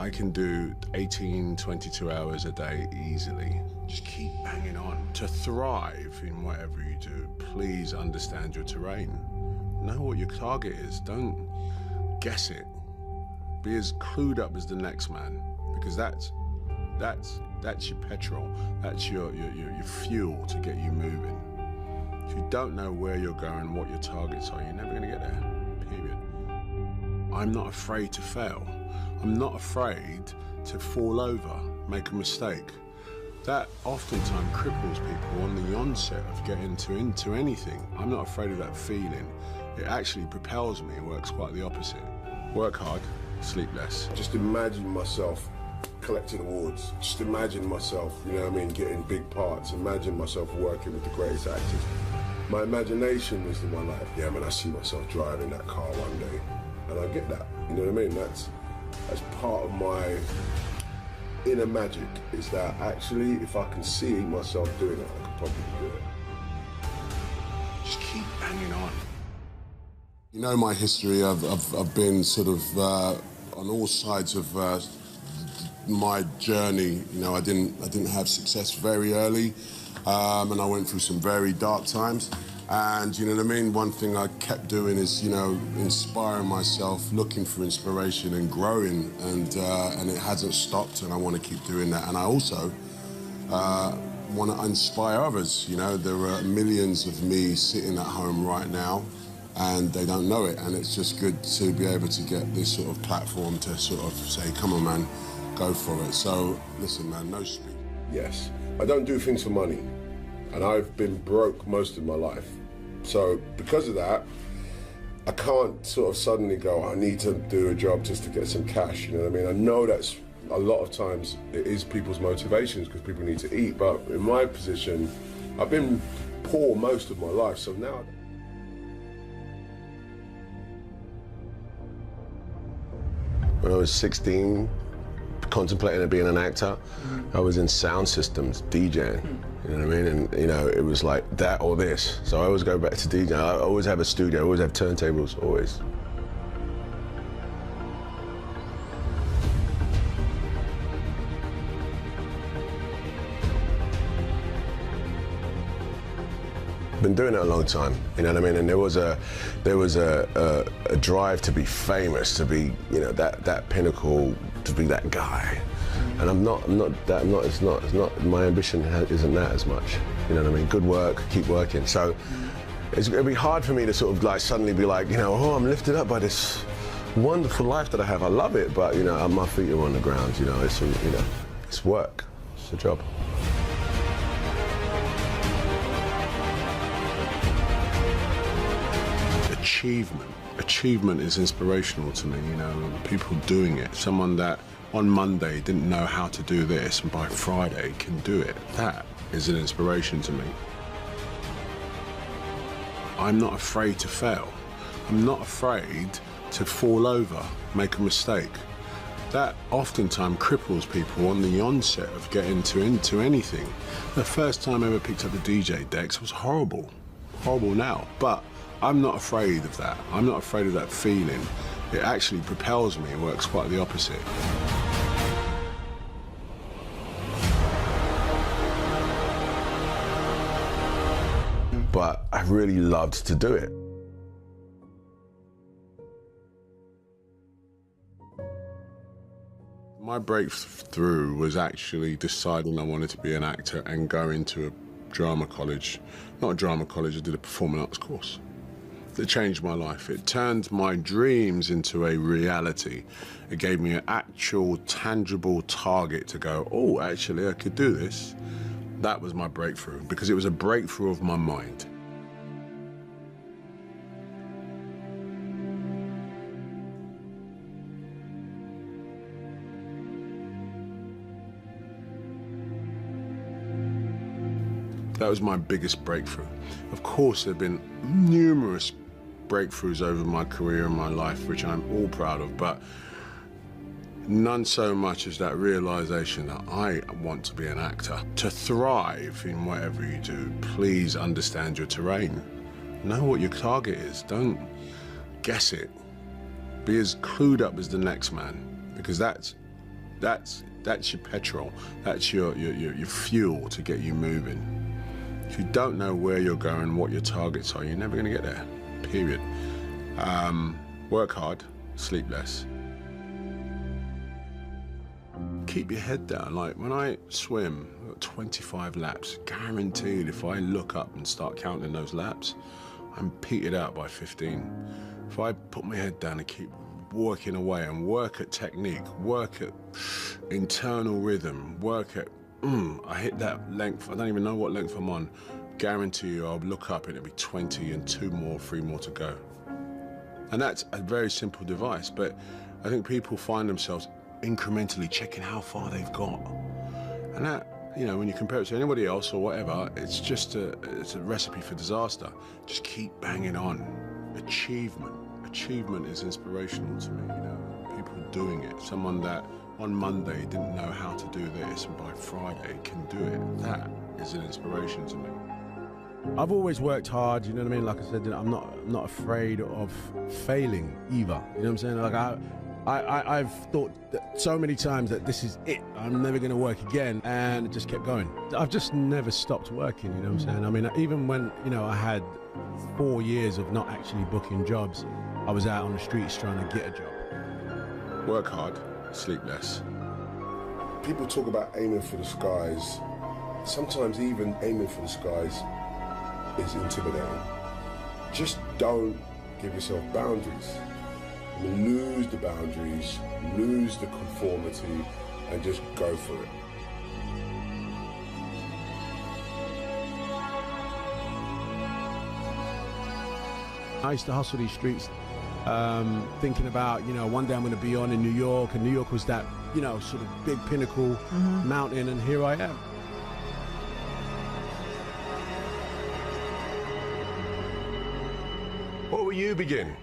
I can do 18, 22 hours a day easily. Just keep banging on. To thrive in whatever you do, please understand your terrain. Know what your target is. Don't guess it. Be as clued up as the next man, because that's your petrol. That's your fuel to get you moving. If you don't know where you're going, what your targets are, you're never going to get there, period. I'm not afraid to fail. I'm not afraid to fall over, make a mistake. That oftentimes cripples people on the onset of getting into anything. I'm not afraid of that feeling. It actually propels me and works quite the opposite. Work hard, sleep less. Just imagine myself collecting awards. Just imagine myself, you know what I mean, getting big parts. Imagine myself working with the greatest actors. My imagination is in my life. Yeah, man, I see myself driving that car one day. And I get that, you know what I mean? That's part of my inner magic, is that actually, if I can see myself doing it, I could probably do it. Just keep banging on. You know my history. I've been sort of on all sides of my journey. You know, I didn't have success very early, and I went through some very dark times. And you know what I mean? One thing I kept doing is, you know, inspiring myself, looking for inspiration and growing, and it hasn't stopped, and I want to keep doing that. And I also want to inspire others. You know, there are millions of me sitting at home right now, and they don't know it, and it's just good to be able to get this sort of platform to sort of say, come on, man, go for it. So, listen, man, no speed. Yes, I don't do things for money, and I've been broke most of my life. So, because of that, I can't sort of suddenly go, I need to do a job just to get some cash, you know what I mean? I know that's a lot of times it is people's motivations because people need to eat, but in my position, I've been poor most of my life, so now... When I was 16, contemplating being an actor, I was in sound systems, DJing, you know what I mean? And, you know, it was like that or this. So I always go back to DJing. I always have a studio, I always have turntables, always. Been doing it a long time, you know what I mean? And there was a drive to be famous, to be, you know, that pinnacle, to be that guy. And it's not, my ambition isn't that as much, you know what I mean? Good work, keep working. So it'd be hard for me to sort of like suddenly be like, you know, oh, I'm lifted up by this wonderful life that I have. I love it, but you know, my feet are on the ground, you know, it's work, it's a job. Achievement is inspirational to me, you know, people doing it. Someone that on Monday didn't know how to do this and by Friday can do it. That is an inspiration to me. I'm not afraid to fail. I'm not afraid to fall over, make a mistake. That oftentimes cripples people on the onset of getting into anything. The first time I ever picked up the DJ decks was horrible now, but I'm not afraid of that. I'm not afraid of that feeling. It actually propels me and works quite the opposite. But I really loved to do it. My breakthrough was actually deciding I wanted to be an actor and go into a drama college. Not a drama college, I did a performing arts course. It changed my life. It turned my dreams into a reality. It gave me an actual, tangible target to go, oh, actually, I could do this. That was my breakthrough, because it was a breakthrough of my mind. That was my biggest breakthrough. Of course, there have been numerous breakthroughs over my career and my life, which I'm all proud of, but none so much as that realization that I want to be an actor. To thrive in whatever you do, please understand your terrain. Know what your target is. Don't guess it. Be as clued up as the next man, because that's That's your petrol. That's your fuel to get you moving. If you don't know where you're going, what your targets are, you're never going to get there, period. Work hard, sleep less. Keep your head down. Like when I swim, I've got 25 laps, guaranteed if I look up and start counting those laps, I'm petered out by 15. If I put my head down and keep working away and work at technique, work at internal rhythm, work at, I hit that length, I don't even know what length I'm on, guarantee you I'll look up and it'll be 20 and 2 more, 3 more to go. And that's a very simple device, but I think people find themselves incrementally checking how far they've got. And that, you know, when you compare it to anybody else or whatever, it's just it's a recipe for disaster. Just keep banging on. Achievement is inspirational to me, you know, people doing it. Someone that on Monday didn't know how to do this and by Friday can do it. That is an inspiration to me. I've always worked hard, you know what I mean? Like I said, I'm not afraid of failing either. You know what I'm saying? Like I've thought that so many times that this is it, I'm never going to work again, and it just kept going. I've just never stopped working, you know what I'm saying? I mean, even when, you know, I had 4 years of not actually booking jobs, I was out on the streets trying to get a job. Work hard, sleep less. People talk about aiming for the skies. Sometimes even aiming for the skies is intimidating. Just don't give yourself boundaries. I mean, lose the boundaries, lose the conformity, and just go for it. I used to hustle these streets, thinking about, you know, one day I'm going to be on in New York, and New York was that, you know, sort of big pinnacle mountain, and here I am. What will you begin?